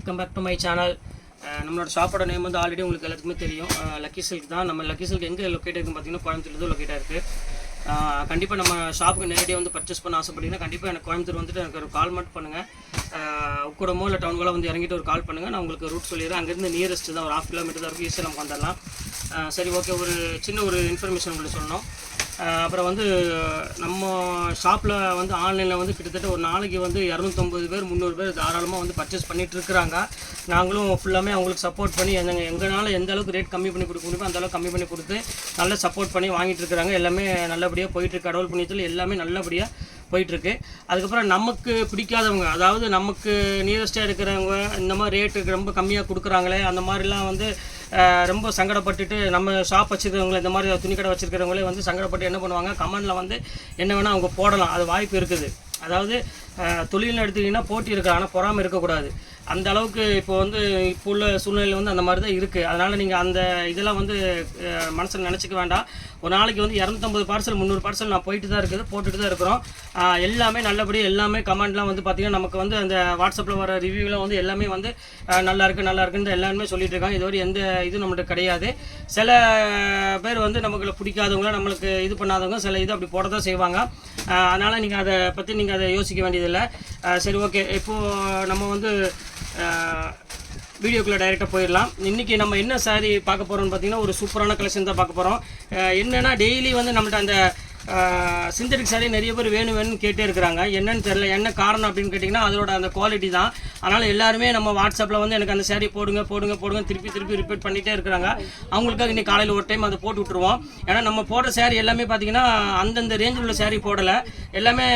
Welcome back to my channel. நம்மளோட ஷாப்போட name வந்து ஆல்ரெடி உங்களுக்கு எல்லாத்துக்குமே தெரியும். லக்கி சில்க் தான். நம்ம லக்கி சில்க் எங்கே லொக்கேட் இருக்குன்னு பார்த்தீங்கன்னா கோயம்புத்தூர் தான் லொக்கேட்டாக இருக்குது. கண்டிப்பாக நம்ம ஷாப்புக்கு நேரடியாக வந்து பர்ச்சேஸ் பண்ண ஆசைப்பட்டீங்கன்னா கண்டிப்பாக எனக்கு கோயம்புத்தூர் வந்துட்டு எனக்கு ஒரு கால் மட்டும் பண்ணுங்கள். உக்கூடமோ இல்லை டவுனுக்குள்ளே வந்து இறங்கிட்டு ஒரு கால் பண்ணுங்கள். நான் உங்களுக்கு ரூட் சொல்லிடுறேன். அங்கேருந்து நியரஸ்ட் தான், ஒரு 1/2 கிலோமீட்டர் தான் இருக்குது. ஈஸியாக நம்ம வந்துடலாம். சரி, ஓகே. ஒரு சின்ன ஒரு இன்ஃபர்மேஷன் உங்களுக்கு சொல்லணும். அப்புறம் வந்து நம்ம ஷாப்பில் வந்து ஆன்லைனில் வந்து கிட்டத்தட்ட ஒரு நாளைக்கு வந்து 250 பேர் 300 பேர் தாராளமாக வந்து பர்ச்சேஸ் பண்ணிகிட்டு இருக்கிறாங்க. நாங்களும் ஃபுல்லாமே அவங்களுக்கு சப்போர்ட் பண்ணி எங்களால் எந்த அளவுக்கு ரேட் கம்மி பண்ணி கொடுக்க முடியுமோ அந்தளவுக்கு கம்மி பண்ணி கொடுத்து நல்லா சப்போர்ட் பண்ணி வாங்கிட்டு இருக்கிறாங்க. எல்லாமே நல்லபடியாக போயிட்டுருக்கு. கடவுள் புண்ணியத்தில் எல்லாமே நல்லபடியாக போயிட்டுருக்கு. அதுக்கப்புறம் நமக்கு பிடிக்காதவங்க, அதாவது நமக்கு நியரஸ்ட்டாக இருக்கிறவங்க இந்த மாதிரி ரேட்டு ரொம்ப கம்மியாக கொடுக்குறாங்களே அந்த மாதிரிலாம் வந்து ரொம்ப சங்கடப்பட்டுட்டு நம்ம ஷாப் வச்சுருக்கிறவங்களே, இந்த மாதிரி துணிக்கடை வச்சுருக்கிறவங்களே வந்து சங்கடப்பட்டு என்ன பண்ணுவாங்க, கமெண்டில் வந்து என்ன வேணால் அவங்க போடலாம். அது வாய்ப்பு இருக்குது. அதாவது தொழில்னு எடுத்துக்கிட்டிங்கன்னா போட்டி இருக்குது, ஆனால் பொறாமல் இருக்கக்கூடாது. அந்த அளவுக்கு இப்போ வந்து இப்போ உள்ள சூழ்நிலையில் வந்து அந்த மாதிரி தான் இருக்குது. அதனால் நீங்கள் அந்த இதெல்லாம் வந்து மனசில் நினச்சிக்க வேண்டாம். ஒரு நாளைக்கு வந்து 250 பார்சல் 300 பார்சல் நான் போயிட்டு தான் இருக்குது, போட்டுட்டு தான் இருக்கிறோம். எல்லாமே நல்லபடியாக எல்லாமே கமெண்ட்லாம் வந்து பார்த்திங்கன்னா நமக்கு வந்து அந்த வாட்ஸ்அப்பில் வர ரிவ்யூவில் வந்து எல்லாமே வந்து நல்லா இருக்குன்னு எல்லாருமே சொல்லிட்டு இருக்காங்க. இதுவரை எந்த இது நம்மகிட்ட கிடையாது. சில பேர் வந்து நமக்கு பிடிக்காதவங்க, நம்மளுக்கு இது பண்ணாதவங்க சில இது அப்படி போட தான் செய்வாங்க. அதனால் நீங்கள் அதை பற்றி நீங்கள் அதை யோசிக்க வேண்டியதில்லை. சரி, ஓகே. இப்போது நம்ம வந்து வீடியோக்குள்ளே டைரெக்டாக போயிடலாம். இன்றைக்கி நம்ம என்ன சாரீ பார்க்க போகிறோம்னு பார்த்தீங்கன்னா ஒரு சூப்பரான கலெக்ஷன் தான் பார்க்க போகிறோம். என்னென்னா டெய்லி வந்து நம்மள்ட்ட அந்த சிந்தட்டிக் சாரீ நிறைய பேர் வேணும்னு கேட்டே இருக்கிறாங்க. என்னன்னு தெரியல, என்ன காரணம் அப்படின்னு கேட்டிங்கன்னா அதோட அந்த குவாலிட்டி தான். அதனால் எல்லாருமே நம்ம வாட்ஸ்அப்பில் வந்து எனக்கு அந்த சாரீ போடுங்க திருப்பி ரிப்பீட் பண்ணிகிட்டே இருக்கிறாங்க. அவங்களுக்காக இன்றைக்கி காலையில் ஒரு டைம் அதை போட்டு விட்ருவோம். ஏன்னா நம்ம போடுற சாரீ எல்லாமே பார்த்திங்கன்னா அந்தந்த ரேஞ்சில் உள்ள சாரீ போடலை. எல்லாமே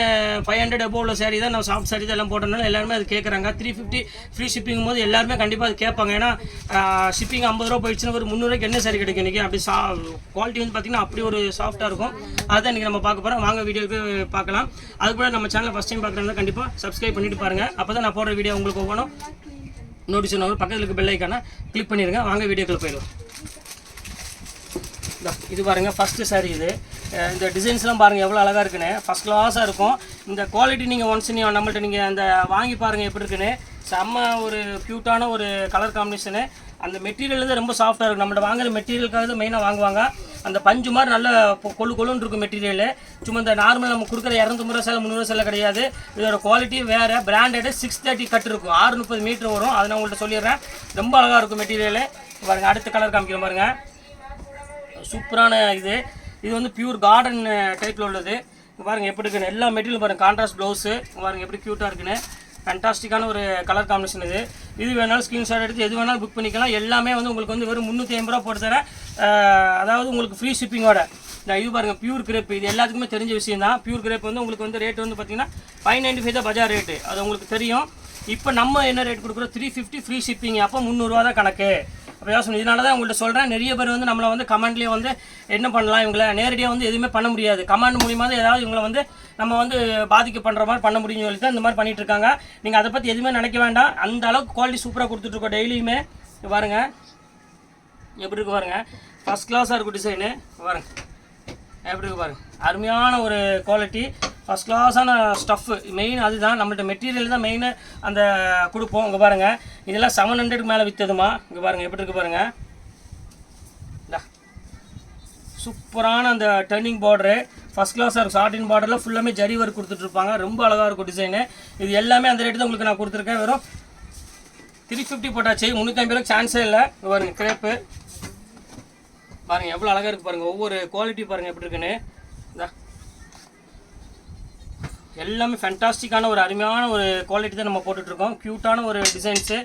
500 above உள்ள சாரீ தான், நம்ம சாஃப்ட் சாரீ தான் எல்லாம் போட்டோம்னால எல்லாருமே அது கேட்குறாங்க. 350 ஃப்ரீ ஷிப்பிங் போது எல்லாருமே கண்டிப்பாக அது கேட்பாங்க. ஏன்னா ஷிப்பிங் 50 ரூபா போயிடுச்சுன்னா ஒரு 300 ரூபாய்க்கு என்ன சாரீ கிடைக்கும் இன்றைக்கி. அப்படி குவாலிட்டி வந்து பார்த்திங்கன்னா அப்படி ஒரு சாஃப்ட்டாக இருக்கும். அதுதான் நம்ம பார்க்க போகிறோம். வாங்க வீடியோக்கு பார்க்கலாம். அது கூட நம்ம சேனலை ஃபஸ்ட் டைம் பார்க்குறதா கண்டிப்பாக சப்ஸ்கிரைப் பண்ணிட்டு பாருங்கள். அப்போ தான் நான் போடுற வீடியோ உங்களுக்கு ஒவ்வொன்றும் நோட்டிஃபிகேஷன் வரும். பக்கத்தில் இருக்க பெல் ஐக்கானை கிளிக் பண்ணிடுங்க. வாங்க வீடியோக்குள்ளே போயிடுவோம். இது பாருங்கள், ஃபஸ்ட்டு சாரீ இது. இந்த டிசைன்ஸ்லாம் பாருங்கள் எவ்வளோ அழகாக இருக்குன்னு. ஃபஸ்ட் கிளாஸாக இருக்கும். இந்த குவாலிட்டி நீங்கள் ஒன்ஸ் நம்மள்ட்ட நீங்கள் அந்த வாங்கி பாருங்கள் எப்படி இருக்குன்னு. செம்ம ஒரு க்யூட்டான ஒரு கலர் காம்பினேஷனு. அந்த மெட்டீரியல் தான் ரொம்ப சாஃப்டாக இருக்கும். நம்மள்ட்ட வாங்குற மெட்டீரியலுக்காக மெயினாக வாங்குவாங்க. அந்த பஞ்சு மாதிரி நல்ல கொள்ளுன்னு இருக்கும் மெட்டீரியல். சும்மா இந்த நார்மல் நம்ம கொடுக்குற 250 ரூபா சேலை 300 ரூபா சேலை கிடையாது. இதோட குவாலிட்டி வேறு. பிராண்டடு 630 கட் இருக்கும். 630 மீட்டர் வரும். அதை நான் உங்கள்கிட்ட சொல்லிடுறேன். ரொம்ப அழகாக இருக்கும் மெட்டீரியல். பாருங்கள், அடுத்த கலர் காமிக்கிற பாருங்கள். சூப்பரான இது வந்து பியூர் கார்டன் டைப்பில் உள்ளது. பாருங்கள் எப்படி இருக்குன்னு. எல்லா மெட்டீரியல் பாருங்கள். கான்ட்ராஸ்ட் ப்ளவுஸு பாருங்கள் எப்படி க்யூட்டாக இருக்குன்னு. ஃபேண்டாஸ்டிக்கான ஒரு கலர் காம்பினேஷன் இது வேணாலும் ஸ்க்ரீன்ஷாட் எடுத்து எது வேணாலும் புக் பண்ணிக்கலாம். எல்லாமே வந்து உங்களுக்கு வந்து வெறும் 350 ரூபா போட்டு தரேன். அதாவது உங்களுக்கு ஃப்ரீ ஷிப்பிங்கோட. இது பாருங்கள், பியூர் கிரேப். இது எல்லாத்துக்குமே தெரிஞ்ச விஷயம் தான். பியூர் கிரேப் வந்து உங்களுக்கு வந்து ரேட் வந்து பார்த்திங்கன்னா 595 தான் பஜார் ரேட்டு. அது உங்களுக்கு தெரியும். இப்போ நம்ம என்ன ரேட் கொடுக்குறோம், 350 ஃப்ரீ ஷிப்பிங். அப்போ 300 ரூபா தான் கணக்கு. அப்போ யோசனை. இதனால தான் உங்கள்கிட்ட சொல்கிறேன். நிறைய பேர் வந்து நம்மளை வந்து கமெண்ட்லேயே வந்து என்ன பண்ணலாம், இவங்களை நேரடியாக வந்து எதுவுமே பண்ண முடியாது. கமெண்ட் மூலியமாக தான் ஏதாவது இவங்களை வந்து நம்ம வந்து பாதிக்க பண்ணுற மாதிரி பண்ண முடியும்னு சொல்லி தான் இந்த மாதிரி பண்ணிகிட்டு இருக்காங்க. நீங்கள் அதை பற்றி எதுவுமே நினைக்க வேண்டாம். அந்த அளவுக்கு குவாலிட்டி சூப்பராக கொடுத்துட்ருக்கோம் டெய்லியுமே. பாருங்கள் எப்படி இருக்கு பாருங்கள். ஃபஸ்ட் கிளாஸாக இருக்கும் டிசைனு. பாருங்கள் எப்படி இருக்கு பாருங்கள். அருமையான ஒரு குவாலிட்டி, ஃபஸ்ட் கிளாஸான ஸ்டஃப்பு. மெயின் அதுதான். நம்மள்ட்ட மெட்டீரியல் தான் மெயின் அந்த கொடுப்போம். இங்கே பாருங்கள், இதெல்லாம் 700க்கு மேலே விற்றதுமா. இங்கே பாருங்கள் எப்படி இருக்குது பாருங்கள். சூப்பரான அந்த டர்னிங் பார்டரு ஃபஸ்ட் கிளாஸாக இருக்கும். ஷார்டின் பார்டரில் ஃபுல்லாமே ஜரி ஒர்க் கொடுத்துட்ருப்பாங்க. ரொம்ப அழகாக இருக்கும் டிசைனு. இது எல்லாமே அந்த ரேட்டு தான் உங்களுக்கு நான் கொடுத்துருக்கேன். வெறும் 350 போட்டாச்சு. 350 ரூபாய்க்கு சான்ஸே இல்லை. பாருங்கள் கிரேப்பு பாருங்கள் எவ்வளோ அழகாக இருக்குது பாருங்கள். ஒவ்வொரு குவாலிட்டி பாருங்கள் எப்படி இருக்குன்னு. எல்லாமே ஃபேண்டாஸ்டிக்கான ஒரு அருமையான ஒரு குவாலிட்டி தான் நம்ம போட்டுட்ருக்கோம். க்யூட்டான ஒரு டிசைன்ஸு.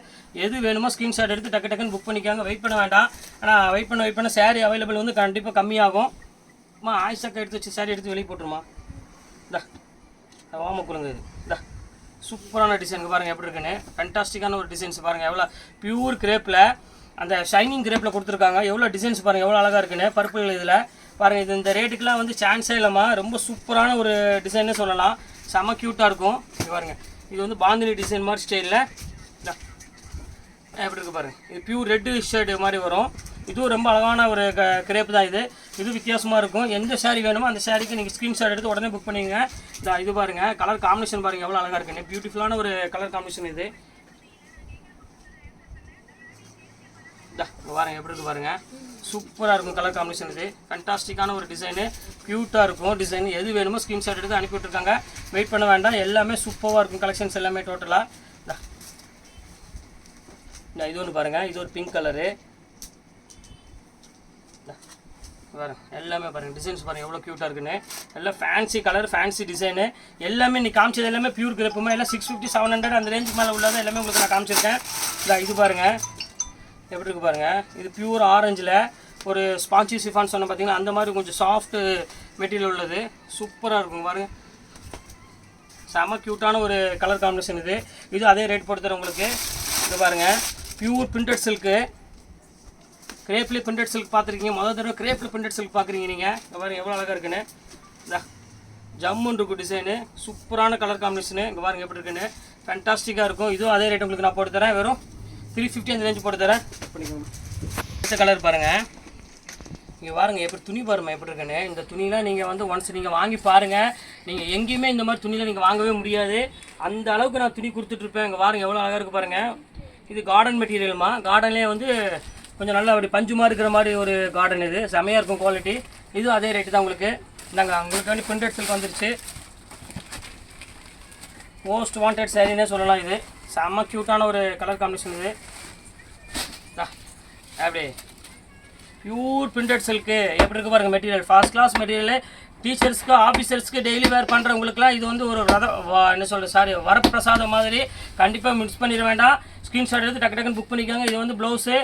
எது வேணுமோ ஸ்க்ரீன்ஷாட் எடுத்து டக்குன்னு புக் பண்ணிக்காங்க. வெயிட் பண்ண வேண்டாம். ஆனால் வெயிட் பண்ண சாரீ அவைலபிள் வந்து கண்டிப்பாக கம்மியாகும். ஆயிஷாக்கா எடுத்து வச்சு சாரீ எடுத்து வெளியே போட்டுருமா. வாம கொடுங்க. இது சூப்பரான டிசைனுக்கு பாருங்கள் எப்படி இருக்குன்னு. ஃபேண்டாஸ்டிக்கான ஒரு டிசைன்ஸ் பாருங்கள். எவ்வளோ பியூர் கிரேப்பில் அந்த ஷைனிங் கிரேப்பில் கொடுத்துருக்காங்க. எவ்வளோ டிசைன்ஸ் பாருங்கள் எவ்வளோ அழகாக இருக்குன்னு. பர்பிள் இதில் பாருங்கள். இது இந்த ரேட்டுக்கெலாம் வந்து சான்ஸே இல்லாமல் ரொம்ப சூப்பரான ஒரு டிசைன்னு சொல்லலாம். செம்ம க்யூட்டாக இருக்கும். இது பாருங்கள். இது வந்து பாந்தினி டிசைன் மாதிரி ஸ்டைலில் எப்படி இருக்குது பாருங்கள். இது பியூர் ரெட்டு ஷர்ட் மாதிரி வரும். இதுவும் ரொம்ப அழகான ஒரு கிரேப் தான். இது வித்தியாசமாக இருக்கும். எந்த சாரீ வேணுமோ அந்த சாரீக்கு நீங்கள் ஸ்க்ரீன்ஷாட் எடுத்து உடனே புக் பண்ணிங்க. இது பாருங்கள் கலர் காம்பினேஷன் பாருங்கள் எவ்வளோ அழகாக இருக்குன்னு. பியூட்டிஃபுல்லான ஒரு கலர் காம்பினேஷன் இது. பாருங்கள் எப்படி இருக்குது பாருங்கள், சூப்பராக இருக்கும் கலர் காம்பினேஷன். இது ஃபேண்டாஸ்டிக்கான ஒரு டிசைனு, க்யூட்டாக இருக்கும் டிசைன். எது வேணுமோ ஸ்க்ரீன்ஷாட் எடுத்து அனுப்பி விட்டுருக்காங்க, வெயிட் பண்ண வேண்டாம். எல்லாமே சூப்பராக இருக்கும் கலெக்ஷன்ஸ் எல்லாமே டோட்டலாக. இது ஒன்று பாருங்கள், இது ஒரு பிங்க் கலரு பாருங்க. எல்லாமே பாருங்கள் டிசைன்ஸ் பாருங்கள் எவ்வளோ க்யூட்டாக இருக்குன்னு. எல்லாம் ஃபேன்சி கலர், ஃபேன்சி டிசைனு. எல்லாமே நீ காமிச்சது எல்லாமே பியூர் கிரேப்புமா, எல்லாம் 650 700 அந்த ரேஞ்சுக்கு மேலே உள்ளது எல்லாமே உங்களுக்கு நான் காமிச்சிருக்கேன். இது பாருங்கள் எப்படி இருக்குது பாருங்கள், இது பியூர் ஆரஞ்சில் ஒரு ஸ்பான்சி சிஃபான் சொன்ன பார்த்தீங்கன்னா அந்த மாதிரி கொஞ்சம் சாஃப்ட் மெட்டீரியல் உள்ளது, சூப்பராக இருக்கும் பாருங்கள். செம க்யூட்டான ஒரு கலர் காம்பினேஷன். இது அதே ரேட் போட்டு உங்களுக்கு. இது பாருங்கள் பியூர் பிரிண்டட் சில்க்கு, கிரேப்லேயே பிரிண்டட் சில்க் பார்த்துருக்கீங்க, முதல் தடவை கிரேப்பில் பிரிண்டட் சில்க் பார்க்குறீங்க நீங்கள். இங்கே பாருங்கள் எவ்வளோ அழகாக இருக்குன்னு. ஜம்முன்னு இருக்கும் டிசைனு, சூப்பரான கலர் காம்பினேஷனு. இங்கே பாருங்கள் எப்படி இருக்குன்னு, ஃபேண்டாஸ்டிக்காக இருக்கும். இதுவும் அதே ரேட் உங்களுக்கு நான் போட்டு தரேன், வெறும் 350 அந்த ரேஞ்சு போட்டு தரேன். பண்ணிக்கோங்க. அடுத்த கலர் பாருங்கள், இங்கே பாருங்கள் எப்படி துணி பாருங்கள் எப்படி இருக்குன்னு. இந்த துணிலாம் நீங்கள் வந்து ஒன்ஸ் நீங்கள் வாங்கி பாருங்கள், நீங்கள் எங்கேயுமே இந்த மாதிரி துணியில் நீங்கள் வாங்கவே முடியாது, அந்த அளவுக்கு நான் துணி கொடுத்துட்ருப்பேன். இங்கே பாருங்கள் எவ்வளோ அழகாக இருக்குது பாருங்கள். இது கார்டன் மெட்டீரியல்மா, கார்டன்லேயே வந்து கொஞ்சம் நல்லா அப்படி பஞ்சு மாதிரி இருக்கிற மாதிரி ஒரு கார்டன். இது செமையாக இருக்கும் குவாலிட்டி. இதுவும் அதே ரேட்டு தான் உங்களுக்கு. நாங்கள் உங்களுக்கு வந்து பிரிண்டட் சில்க் வந்துருச்சு, மோஸ்ட் வாண்டட் சேரீனே சொல்லலாம். இது செம்ம க்யூட்டான ஒரு கலர் காம்பினேஷன். இது அப்படி பியூர் பிரிண்டட் சில்க்கு எப்படி இருக்குது பாருங்கள் மெட்டீரியல், ஃபர்ஸ்ட் கிளாஸ் மெட்டீரியல். டீச்சர்ஸ்க்கு ஆஃபீஸர்ஸ்க்கு டெய்லி வேர் பண்ணுறவங்களுக்குலாம் இது வந்து ஒரு என்ன சொல்கிறது வரப்பிரசாதம் மாதிரி. கண்டிப்பாக மிஸ் பண்ணிட வேண்டாம், ஸ்க்ரீன்ஷாட் எடுத்து டக்கு டக்குன்னு புக் பண்ணிக்கோங்க. இது வந்து ப்ளவுஸு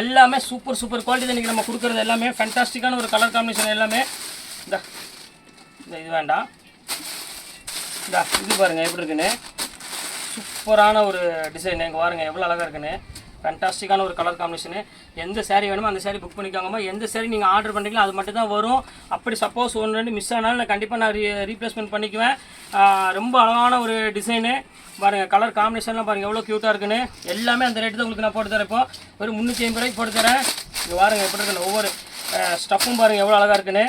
எல்லாமே சூப்பர் குவாலிட்டி தான் இன்றைக்கி நம்ம கொடுக்குறது எல்லாமே ஃபேண்டாஸ்டிக்கான ஒரு கலர் காம்பினேஷன் எல்லாமே. இது வேண்டாம், இது பாருங்கள் எப்படி இருக்குன்னு, சூப்பரான ஒரு டிசைன். இங்கே பாருங்கள் எவ்வளோ அழகாக இருக்குன்னு, ஃபேண்டாஸ்டிக்கான ஒரு கலர் காம்பினேஷனு. எந்த சேரீ வேணுமோ அந்த சேரீ புக் பண்ணிக்கோங்கம்மா. எந்த சேரீ நீங்கள் ஆர்டர் பண்ணுறீங்களோ அது மட்டும் தான் வரும். அப்படி சப்போஸ் 1-2 மிஸ் ஆனாலும் நான் கண்டிப்பாக ரீப்ளேஸ்மெண்ட் பண்ணிக்குவேன். ரொம்ப அழகான ஒரு டிசைனு பாருங்கள், கலர் காம்பினேஷன்லாம் பாருங்கள் எவ்வளோ க்யூட்டாக இருக்குன்னு. எல்லாமே அந்த ரேட்டு தான் உங்களுக்கு நான் போட்டு தரேன். இப்போ ஒரு 350 ரூபாய்க்கு போட்டு தரேன். இங்கே பாருங்கள் எப்படி இருக்குன்னு, ஒவ்வொரு ஸ்டஃப்பும் பாருங்கள் எவ்வளோ அழகாக இருக்குன்னு.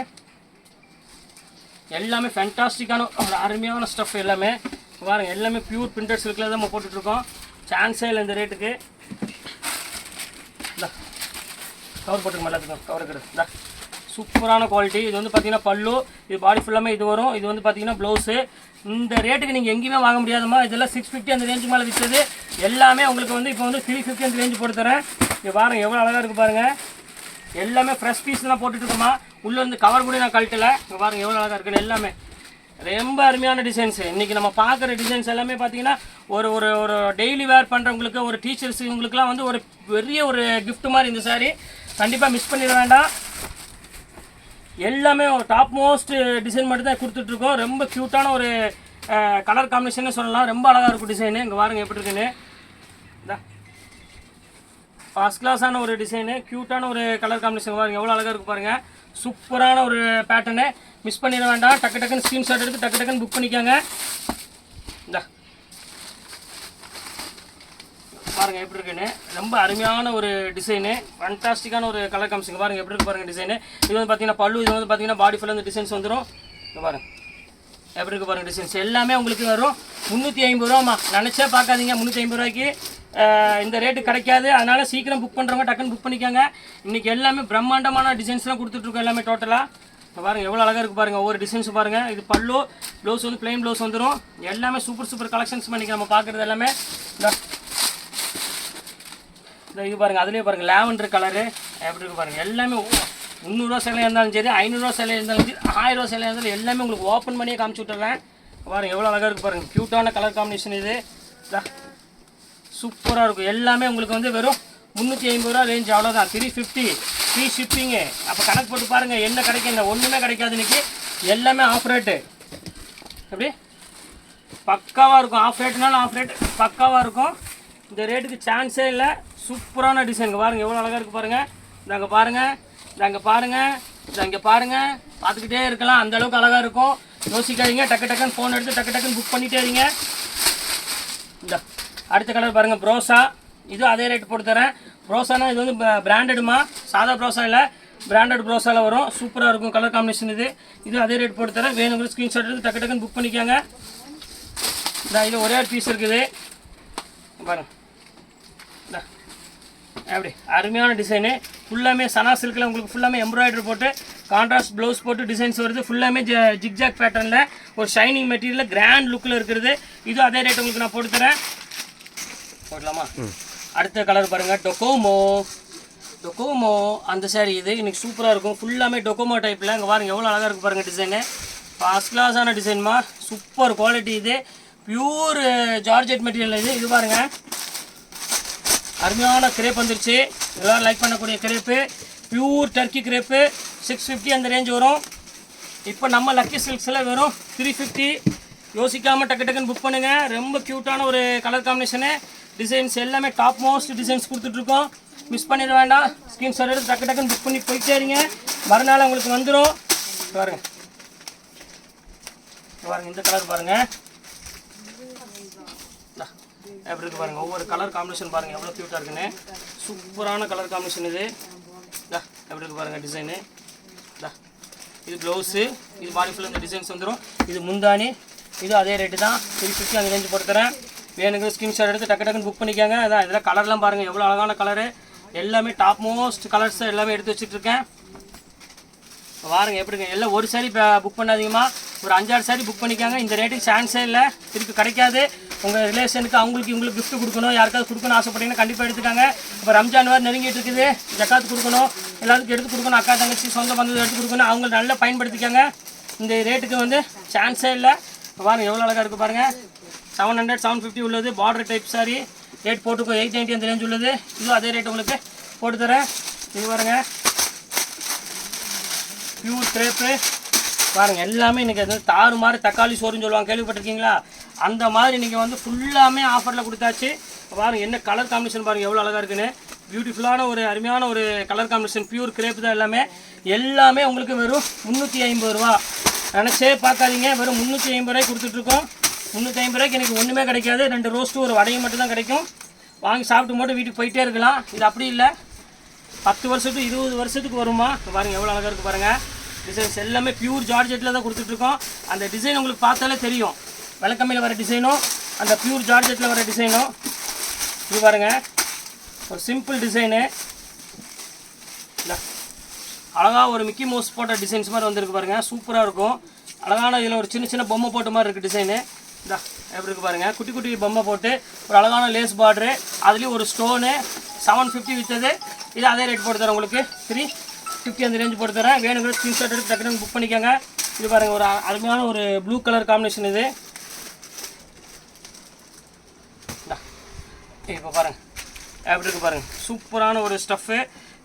எல்லாமே ஃபேண்டாஸ்டிக்கான ஒரு அருமையான ஸ்டஃப் எல்லாமே பாருங்கள். எல்லாமே பியூர் பிரிண்டட் சில்கில் தான் நம்ம போட்டுட்ருக்கோம். சான்ஸே இல்லை இந்த ரேட்டுக்கு. கவர் போட்டுருக்கோம், எல்லாத்துக்கும் கவர் இருக்குது. சூப்பரான குவாலிட்டி. இது வந்து பார்த்தீங்கன்னா பல்லு, இது பாடி ஃபுல்லாமே இது வரும். இது வந்து பார்த்தீங்கன்னா ப்ளவுஸு. இந்த ரேட்டுக்கு நீங்கள் எங்கேயுமே வாங்க முடியாதுமா. இதெல்லாம் 650 அந்த ரேஞ்சு மேலே விற்றது எல்லாமே உங்களுக்கு வந்து இப்போ வந்து 350 அந்த ரேஞ்சு போட்டு தரேன். இங்கே பாருங்கள் எவ்வளோ அழகாக இருக்குது பாருங்கள். எல்லாமே ஃப்ரெஷ் பீஸ் தான் போட்டுட்ருக்கோமா. உள்ளே இருந்து கவர் கூட நான் கழட்டலை. இங்கே பாருங்கள் எவ்வளோ அழகாக இருக்குன்னு. எல்லாமே ரொம்ப அருமையான டிசைன்ஸு. இன்றைக்கி நம்ம பார்க்குற டிசைன்ஸ் எல்லாமே பார்த்தீங்கன்னா ஒரு ஒரு ஒரு டெய்லி வேர் பண்ணுறவங்களுக்கு, ஒரு டீச்சர்ஸ் இவங்களுக்குலாம் வந்து ஒரு பெரிய ஒரு கிஃப்ட் மாதிரி இந்த சாரீ. கண்டிப்பாக மிஸ் பண்ணிட வேண்டாம். எல்லாமே டாப் மோஸ்ட் டிசைன் மட்டும் தான் கொடுத்துட்ருக்கோம். ரொம்ப க்யூட்டான ஒரு கலர் காம்பினேஷன் சொல்லலாம். ரொம்ப அழகாக இருக்கும் டிசைனு. இங்கே பாருங்கள் எப்படி இருக்குன்னு. ஃபர்ஸ்ட் கிளாஸான ஒரு டிசைனு, க்யூட்டான ஒரு கலர் காம்பினேஷன் பாருங்கள் எவ்வளோ அழகாக இருக்குது பாருங்கள். சூப்பரான ஒரு பேட்டர்னு, மிஸ் பண்ணிட வேண்டாம். டக்குன்னு ஸ்க்ரீன்ஷாட் எடுத்து டக்குன்னு புக் பண்ணிக்கோங்க. பாருங்கள் எப்படி இருக்குன்னு, ரொம்ப அருமையான ஒரு டிசைனு, ஃபேண்டாஸ்டிக்கான ஒரு கலர் காமிச்சிங்க. பாருங்கள் எப்படி இருக்கு பாருங்கள் டிசைனு. இது வந்து பார்த்தீங்கன்னா பல்லு, இது வந்து பார்த்தீங்கன்னா பாடி ஃபுல்லாக இந்த டிசைன்ஸ் வந்துடும். இங்கே பாருங்கள் எப்படி இருக்குது பாருங்கள் டிசைன்ஸ் எல்லாமே உங்களுக்கு வரும். 350 ரூபாம்மா, நினச்சே பார்க்காதீங்க. 350 ரூபாய்க்கு இந்த ரேட்டு கிடைக்காது. அதனால் சீக்கிரம் புக் பண்ணுறவங்க டக்குன்னு புக் பண்ணிக்கோங்க. இன்றைக்கி எல்லாமே பிரம்மாண்டமான டிசைன்ஸ்லாம் கொடுத்துட்ருக்கோம் எல்லாமே டோட்டலாக. பாருங்கள் எவ்வளோ அழகாக இருக்குது பாருங்கள் ஒவ்வொரு டிசைன்ஸ் பாருங்கள். இது பல்லு, ப்ளவுஸ் வந்து பிளைன் ப்ளவுஸ் வந்துடும். எல்லாமே சூப்பர் கலெக்ஷன்ஸ் பண்ணிக்க நம்ம பார்க்குறது எல்லாமே. இது பாருங்கள், அதுலேயே பாருங்கள் லாவெண்டர் கலரு எப்படி இருக்குது பாருங்கள். எல்லாமே 300 ரூபா சேலையாக இருந்தாலும் சரி, 500 ரூபா சேலையாக இருந்தாலும் சரி, 1000 ரூபா சேலையாக இருந்தாலும் எல்லாமே உங்களுக்கு ஓப்பன் பண்ணியே காமிச்சு விட்டுறேன். பாருங்கள் எவ்வளோ அழகாக இருக்குது பாருங்கள். க்யூட்டான கலர் காம்பினேஷன். இது சூப்பராக இருக்கும். எல்லாமே உங்களுக்கு வந்து வெறும் 350 ரூபா ரேஞ்ச், அவ்வளோதான். 350 ஃப்ரீ ஷிப்பிங்கு. அப்போ கணக்கு போட்டு பாருங்கள் என்ன கிடைக்கும். ஒன்றுமே கிடைக்காது இன்றைக்கி. எல்லாமே ஆஃப் ரேட்டு. எப்படி பக்காவாக இருக்கும். ஆஃப் ரேட்னாலும் ஆஃப் ரேட் பக்காவாக இருக்கும். இந்த ரேட்டுக்கு சான்ஸே இல்லை. சூப்பரான டிசைனுங்க பாருங்கள் எவ்வளோ அழகாக இருக்குது பாருங்கள். இதாங்க பாருங்கள், இதாங்க பாருங்கள், இங்கே பாருங்கள். பார்த்துக்கிட்டே இருக்கலாம், அந்தளவுக்கு அழகாக இருக்கும். யோசிக்காதீங்க, டக்குன்னு ஃபோன் எடுத்து டக்குன்னு புக் பண்ணிகிட்டே இருங்க. இந்த அடுத்த கலர் பாருங்கள் ப்ரோசா. இது அதே ரேட் போட்டு தரேன். ப்ரோசானா இது வந்து பிராண்டடுமா, சாதா ப்ரோசா இல்லை, பிராண்டட் ப்ரோசாவில் வரும். சூப்பராக இருக்கும் கலர் காம்பினேஷன். இது அதே ரேட் போட்டு தரேன். வேணுங்கிற ஸ்க்ரீன்ஷாட் எடுத்து டக்குன்னு புக் பண்ணிக்கோங்க. இந்த இது ஒரே பீஸ் இருக்குது பாருங்கள். அப்படி அருமையான டிசைனு. ஃபுல்லாமே சனா சில்கில் உங்களுக்கு ஃபுல்லாமே எம்ப்ராய்டரி போட்டு கான்ட்ராஸ்ட் ப்ளவுஸ் போட்டு டிசைன்ஸ் வருது. ஃபுல்லாமே ஜிக்ஜாக் பேட்டர்னில் ஒரு ஷைனிங் மெட்டீரியலில் கிராண்ட் லுக்கில் இருக்கிறது. இதுவும் அதே ரேட் உங்களுக்கு நான் போட்டு தரேன். போடலாமா? அடுத்த கலர் பாருங்கள், டொக்கோமோ அந்த சாரீ. இது இன்றைக்கி சூப்பராக இருக்கும். ஃபுல்லாமே டொக்கோமோ டைப்பில். இங்கே பாருங்கள் எவ்வளோ அழகாக இருக்குது பாருங்கள் டிசைனு. ஃபர்ஸ்ட் கிளாஸான டிசைன்மா, சூப்பர் குவாலிட்டி. இது பியூர் ஜார்ஜெட் மெட்டீரியல். இது பாருங்கள் அருமையான கிரேப் வந்துருச்சு. எல்லோரும் லைக் பண்ணக்கூடிய கிரேப்பு, பியூர் டர்க்கி கிரேப்பு. 650 அந்த ரேஞ்ச் வரும். இப்போ நம்ம லக்கி சில்க்ஸில் வெறும் 350. யோசிக்காமல் டக்கு டக்குன்னு புக் பண்ணுங்கள். ரொம்ப க்யூட்டான ஒரு கலர் காம்பினேஷனு. டிசைன்ஸ் எல்லாமே டாப் மோஸ்ட் டிசைன்ஸ் கொடுத்துட்ருக்கோம். மிஸ் பண்ணிட வேண்டாம். ஸ்க்ரீன்ஷாட் எடுத்து டக்கு டக்குன்னு புக் பண்ணி போயிட்டே இருங்க. மறுநாள் உங்களுக்கு வந்துடும். பாருங்கள் இந்த கலர் பாருங்கள் எப்படி இருக்குது பாருங்கள். ஒவ்வொரு கலர் காம்பினேஷன் பாருங்கள் எவ்வளோ க்யூட்டாக இருக்குன்னு. சூப்பரான கலர் காம்பினேஷன் இது. எப்படி இருக்குது பாருங்கள் டிசைனு. இது ப்ளவுஸு, இது பாடி ஃபுல்லாக இந்த டிசைன்ஸ் வந்துடும். இது முந்தானி. இது அதே ரேட்டு தான், 350 அந்த ரேஞ்சு போட்டு தரேன். வேணுங்கிற ஸ்க்ரீன்ஷாட் எடுத்து டக்கு டக்குன்னு புக் பண்ணிக்காங்க. அதான் இதெல்லாம் கலர்லாம் பாருங்கள் எவ்வளோ அழகான கலரு. எல்லாமே டாப் மோஸ்ட் கலர்ஸ் எல்லாமே எடுத்து வச்சுட்ருக்கேன். பாருங்க எப்படிங்க. எல்லாம் ஒரு சாரி புக் பண்ணாதீங்கம்மா, ஒரு 5-6 சாரி புக் பண்ணிக்காங்க. இந்த ரேட்டுக்கு சான்ஸே இல்லை, திருப்பி கிடைக்காது. உங்கள் ரிலேஷனுக்கு அவங்களுக்கு இவங்களுக்கு கிஃப்ட் கொடுக்கணும், யாருக்காவது கொடுக்கணும் ஆசைப்பட்டீங்கன்னா கண்டிப்பாக எடுத்துக்காங்க. இப்போ ரம்ஜான் வேறு நெருங்கிட்டு இருக்குது. ஜக்காத்து கொடுக்கணும், எல்லாத்துக்கும் எடுத்து கொடுக்கணும். அக்கா தங்கச்சி சொந்த பந்தத்தை எடுத்து கொடுக்கணும். அவங்க நல்லா பயன்படுத்திக்காங்க. இந்த ரேட்டுக்கு வந்து சான்ஸே இல்லை. பாருங்கள் எவ்வளோ அழகாக இருக்குது பாருங்கள். 700 750 உள்ளது. பார்டர் டைப் சாரி ரேட் போட்டுக்கோ. 890 அந்த ரேஞ்ச் உள்ளது. இதுவும் அதே ரேட் உங்களுக்கு போட்டு தரேன். இது பாருங்கள் பியூர் கிரேப்பு பாருங்கள். எல்லாமே இன்றைக்கி அது தாறு மாதிரி தக்காளி சோறுன்னு சொல்லுவாங்க, கேள்விப்பட்டிருக்கீங்களா? அந்த மாதிரி நீங்கள் வந்து ஃபுல்லாமே ஆஃபரில் கொடுத்தாச்சு. பாருங்கள் என்ன கலர் காம்பினேஷன் பாருங்கள் எவ்வளோ அழகாக இருக்குன்னு. பியூட்டிஃபுல்லான ஒரு அருமையான ஒரு கலர் காம்பினேஷன். பியூர் கிரேப்பு தான் எல்லாமே உங்களுக்கு வெறும் 350 ரூபா. நினச்சே பார்க்காதீங்க, வெறும் 350 ரூபாய்க்கு கொடுத்துட்ருக்கோம். 350 ரூபாய்க்கு எனக்கு ஒன்றுமே கிடைக்காது. 2 ரோஸ்ட்டு ஒரு வடையும் மட்டும் தான் கிடைக்கும். வாங்கி சாப்பிட்டு மட்டும் வீட்டுக்கு போயிட்டே இருக்கலாம். இது அப்படி இல்லை, 10 வருஷத்துக்கு 20 வருஷத்துக்கு வருமா. பாருங்கள் எவ்வளோ அழகாக இருக்குது பாருங்கள். டிசைன்ஸ் எல்லாமே பியூர் ஜார்ஜெட்டில் தான் கொடுத்துட்ருக்கோம். அந்த டிசைன் உங்களுக்கு பார்த்தாலே தெரியும். விளக்கம்மையில் வர டிசைனும் அந்த பியூர் ஜார்ஜெட்டில் வர டிசைனும். இது பாருங்கள் ஒரு சிம்பிள் டிசைனு. அழகாக ஒரு மிக்கி மவுஸ் போட்ட டிசைன்ஸ் மாதிரி வந்திருக்கு பாருங்கள். சூப்பராக இருக்கும். அழகான இதில் ஒரு சின்ன சின்ன பொம்மை போட்ட மாதிரி இருக்குது டிசைனு. எப்படி இருக்குது பாருங்கள். குட்டி குட்டி பொம்மை போட்டு ஒரு அழகான லேஸ் பார்டரு, அதுலேயும் ஒரு ஸ்டோனு. 750 விற்றது. இது அதே ரேட் போட்டு தரேன் உங்களுக்கு. 350 அந்த ரேஞ்சு போட்டு தரேன். வேணுங்கிற ஸ்க்ரீன்ஷாட் எடுத்து டக்குனு புக் பண்ணிக்கோங்க. இது பாருங்கள் ஒரு அருமையான ஒரு ப்ளூ கலர் காம்பினேஷன். இது இப்போ பாருங்கள் எப்படி இருக்குது பாருங்கள். சூப்பரான ஒரு ஸ்டஃப்பு.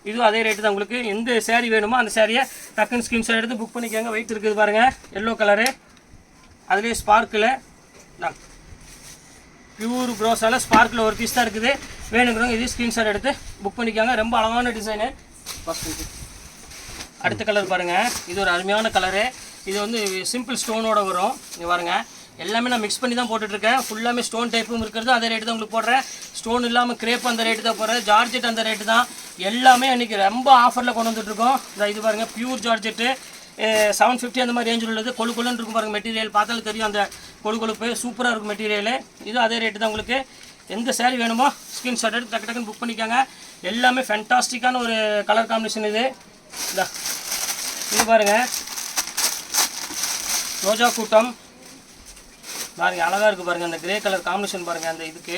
இதுவும் அதே ரேட்டு தான் உங்களுக்கு. எந்த சேரீ வேணுமோ அந்த சேரீயை டக்குன்னு ஸ்க்ரீன்ஷாட் எடுத்து புக் பண்ணிக்கோங்க. வெயிட் இருக்குது பாருங்கள். எல்லோ கலரு, அதுலேயே ஸ்பார்க்கில் பியூர் ப்ரோஸால் ஸ்பார்க்கில் ஒரு பீஸ் தான் இருக்குது. வேணுங்கிறவங்க இது ஸ்க்ரீன்ஷாட் எடுத்து புக் பண்ணிக்கோங்க. ரொம்ப அழகான டிசைனு. அடுத்த கலர் பாருங்கள். இது ஒரு அருமையான கலரு. இது வந்து சிம்பிள் ஸ்டோனோட வரும். இங்கே பாருங்கள் எல்லாமே நான் மிக்ஸ் பண்ணி தான் போட்டுட்ருக்கேன். ஃபுல்லாமே ஸ்டோன் டைப்பும் இருக்கிறது அதே ரேட்டு தான் உங்களுக்கு போடுறேன். ஸ்டோன் இல்லாமல் கிரேப் அந்த ரேட்டு தான் போடுறேன். ஜார்ஜெட் அந்த ரேட்டு தான். எல்லாமே இன்றைக்கி ரொம்ப ஆஃபரில் கொண்டு வந்துட்டுருக்கோம். இது பாருங்கள் பியூர் ஜார்ஜெட்டு 750 அந்த மாதிரி ரேஞ்சில் உள்ளது. கொழுன்னு இருக்கும் பாருங்கள். மெட்டீரியல் பார்த்தாலும் தெரியும் அந்த கொழுப்பு. சூப்பராக இருக்கும் மெட்டீரியலு. இது அதே ரேட்டு தான் உங்களுக்கு. எந்த சேரீ வேணுமோ ஸ்க்ரீன்ஷாட் எடுத்து டக்கு டக்குன்னு புக் பண்ணிக்கோங்க. எல்லாமே ஃபேண்டாஸ்டிக்கான ஒரு கலர் காம்பினேஷன். இது பாருங்கள் ரோஜா கூட்டம் பாருங்கள் அழகாக இருக்குது பாருங்கள். அந்த கிரே கலர் காம்பினேஷன் பாருங்கள். அந்த இதுக்கு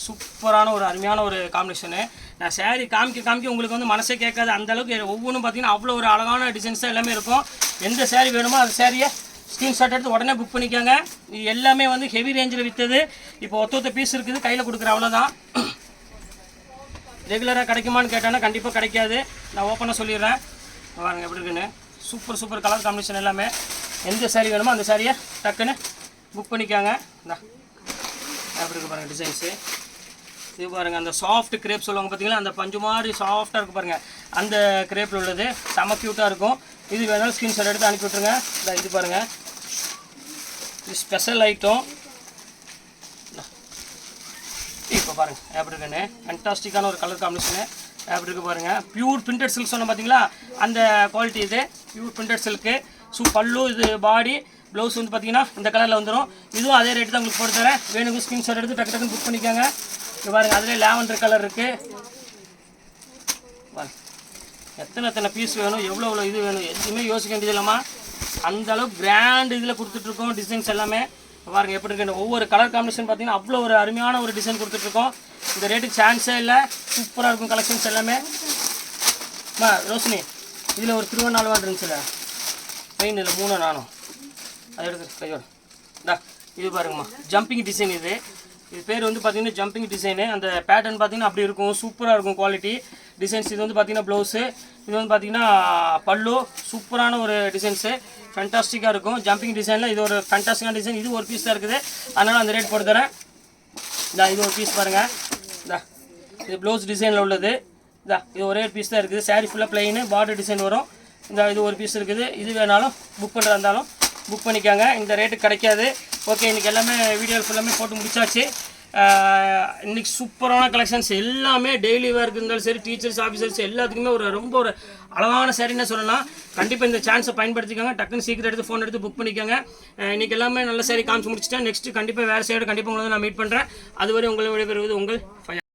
சூப்பரான ஒரு அருமையான ஒரு காம்பினேஷனு. நான் சேரீ காமிக்க உங்களுக்கு வந்து மனசே கேட்காது. அந்தளவுக்கு ஒவ்வொன்றும் பார்த்தீங்கன்னா அவ்வளோ ஒரு அழகான டிசைன்ஸாக எல்லாமே இருக்கும். எந்த சேரீ வேணுமோ அந்த சேரீயை ஸ்க்ரீன்ஷாட் எடுத்து உடனே புக் பண்ணிக்கோங்க. இது எல்லாமே வந்து ஹெவி ரேஞ்சில் விற்றது. இப்போ ஒத்த பீஸ் இருக்குது கையில் கொடுக்குற அவ்வளோதான். ரெகுலராக கிடைக்குமான்னு கேட்டானா கண்டிப்பாக கிடைக்காது. நான் ஓப்பனாக சொல்லிடுறேன். பாருங்கள் எப்படி இருக்குன்னு. Super colour combination. எல்லாமே எந்த சாரீ வேணுமோ அந்த சாரியை டக்குன்னு புக் பண்ணிக்காங்க. எப்படி இருக்குது பாருங்கள் டிசைன்ஸு. இது பாருங்கள் அந்த சாஃப்ட் கிரேப் சொல்லுவாங்க பார்த்தீங்களா, அந்த பஞ்சு மாதிரி சாஃப்டாக இருக்குது பாருங்கள். அந்த கிரேப்பில் உள்ளது செம க்யூட்டாக இருக்கும். இது வேணாலும் ஸ்க்ரீன்ஷாட் எடுத்து அனுப்பி விட்ருங்க. இது பாருங்கள் இது ஸ்பெஷல் ஐட்டம். இப்போ பாருங்கள் எப்படி இருக்குன்னு. ஃபேண்டாஸ்டிக்கான ஒரு கலர் காம்பினேஷனு. எப்படி இருக்குது பாருங்கள். பியூர் பிரிண்டட் சில்க் சொன்ன பார்த்தீங்களா, அந்த குவாலிட்டி. இது பியூர் பிரிண்டட் சில்க்கு. பல்லு இது பாடி ப்ளவுஸ் வந்து பார்த்தீங்கன்னா இந்த கலரில் வந்துடும். இதுவும் அதே ரேட்டு தான் உங்களுக்கு போட்டு தரேன். வேணுங்க ஸ்க்ரீன்ஷாட் எடுத்து டக்கு டக்குன்னு புக் பண்ணிக்கோங்க. இது பாருங்கள் அதிலே லாவெண்டர் கலர் இருக்குது. எத்தனை பீஸ் வேணும், எவ்வளோ இது வேணும், எதுவுமே யோசிக்க வேண்டியது இல்லாமல் அந்த அளவுக்கு கிராண்ட் இதில் கொடுத்துட்ருக்கோம். டிசைன்ஸ் எல்லாமே பாருங்கள் எப்படி இருக்கு. ஒவ்வொரு கலர் காம்பினேஷன் பார்த்தீங்கன்னா அவ்வளோ ஒரு அருமையான ஒரு டிசைன் கொடுத்துட்ருக்கோம். இந்த ரேட்டுக்கு சான்ஸே இல்லை. சூப்பராக இருக்கும் கலெக்ஷன்ஸ் எல்லாமே. ரோஷினி இதில் ஒரு திருவண்ணாழ்வான் இருந்துச்சுல மெயின், இதில் 3 4 அதை எடுத்து கையோட இது பாருங்கம்மா, ஜம்பிங் டிசைன். இது பேர் வந்து பார்த்தீங்கன்னா ஜம்பிங் டிசைனு. அந்த பேட்டர்ன் பார்த்தீங்கன்னா அப்படி இருக்கும், சூப்பராக இருக்கும் குவாலிட்டி டிசைன்ஸ். இது வந்து பார்த்தீங்கன்னா ப்ளவுஸு, இது வந்து பார்த்தீங்கன்னா பல்லு. சூப்பரான ஒரு டிசைன்ஸு, ஃபேண்டாஸ்டிக்காக இருக்கும் ஜம்பிங் டிசைனில். இது ஒரு ஃபேண்டாஸ்டிக்கான டிசைன். இது ஒரு பீஸ் தான் இருக்குது, அதனால் அந்த ரேட் போட்டு தரேன். இது ஒரு பீஸ் பாருங்கள். இது ப்ளவுஸ் டிசைனில் உள்ளது. இது ஒரே பீஸ் தான் இருக்குது. சாரீ ஃபுல்லாக ப்ளைனு, பார்டர் டிசைன் வரும். இது ஒரு பீஸ் இருக்குது. இது வேணாலும் புக் பண்ணுறதா இருந்தாலும் புக் பண்ணிக்காங்க. இந்த ரேட்டுக்கு கிடைக்காது. ஓகே, இன்றைக்கி எல்லாமே வீடியோ ஃபுல்லாமே போட்டு முடிச்சாச்சு. இன்றைக்கி சூப்பரான கலெக்ஷன்ஸ் எல்லாமே டெய்லி வேர்க்கு இருந்தாலும் சரி, டீச்சர்ஸ் ஆஃபீஸர்ஸ் எல்லாத்துக்குமே ரொம்ப ஒரு அழகான சாரின்னு சொல்லலாம். கண்டிப்பாக இந்த சான்ஸை பயன்படுத்திக்கோங்க. டக்குன்னு சீக்கிரம் எடுத்து ஃபோன் எடுத்து புக் பண்ணிக்கோங்க. இன்றைக்கி எல்லாமே நல்ல சாரி காமிச்சு முடிச்சுட்டேன். நெக்ஸ்ட்டு கண்டிப்பாக வேறு சைடு கண்டிப்பாக உங்களை நான் மீட் பண்ணுறேன். அதுவரை உங்களை விடைபெறுவது உங்கள்